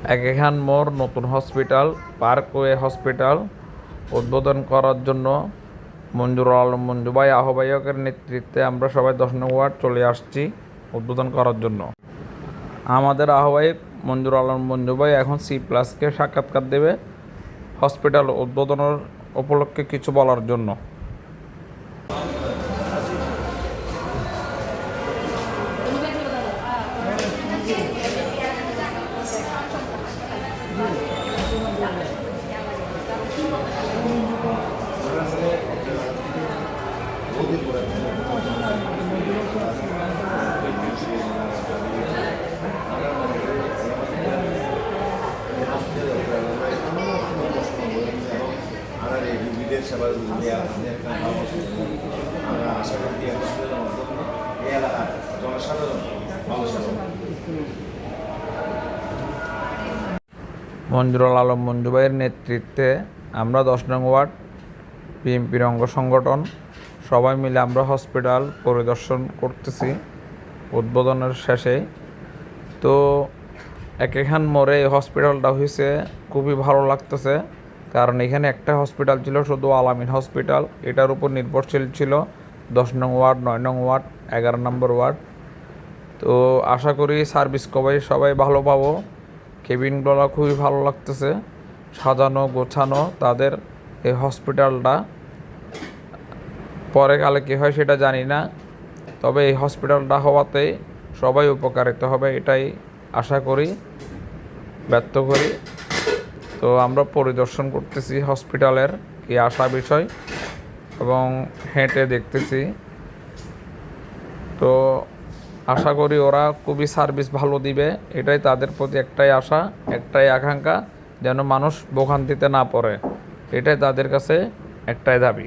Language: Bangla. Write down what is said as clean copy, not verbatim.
একেখান মোড় নতুন হসপিটাল পার্কওয়ে হসপিটাল উদ্বোধন করার জন্য মঞ্জুরুল আলম মঞ্জু ভাই আহ্বায়কের নেতৃত্বে আমরা সবাই 10 নং ওয়ার্ড চলে আসছি উদ্বোধন করার জন্য। আমাদের আহ্বায়ক মঞ্জুরুল আলম মঞ্জু ভাই এখন C+কে সাক্ষাৎকার দেবে হসপিটাল উদ্বোধনের উপলক্ষে কিছু বলার জন্য। আমরা আশা করি এই এলাকার জনসাধারণ ভালো সেবা। মঞ্জুরুল আলম মঞ্জু ভাইয়ের নেতৃত্বে আমরা 10 নং ওয়ার্ড বিএনপির অঙ্গ সংগঠন সবাই মিলে আমরা হসপিটাল পরিদর্শন করতেছি উদ্বোধনের শেষে। তো একেখান মোড়ে এই হসপিটালটা হয়েছে খুবই ভালো লাগতেছে, কারণ এখানে একটা হসপিটাল ছিল শুধু আলামিন হসপিটাল, এটার উপর নির্ভরশীল ছিল 10 নং ওয়ার্ড, 9 নং ওয়ার্ড, 11 নম্বর ওয়ার্ড। তো আশা করি সার্ভিস সবাই ভালো পাবো। কেবিনগুলো খুবই ভালো লাগতেছে, সাজানো গোছানো তাদের এই হসপিটালটা। পরে কালে কী হয় সেটা জানি না, তবে এই হসপিটালটা হওয়াতে সবাই উপকারিত হবে এটাই আশা করি, ব্যর্থ করি। তো আমরা পরিদর্শন করতেছি হসপিটালের কি আশা বিষয় এবং হেঁটে দেখতেছি। তো আশা করি ওরা খুবই সার্ভিস ভালো দিবে, এটাই তাদের প্রতি একটাই আশা, একটাই আকাঙ্ক্ষা, যেন মানুষ ভোগান্তিতে না পড়ে, এটাই তাদের কাছে একটাই দাবি।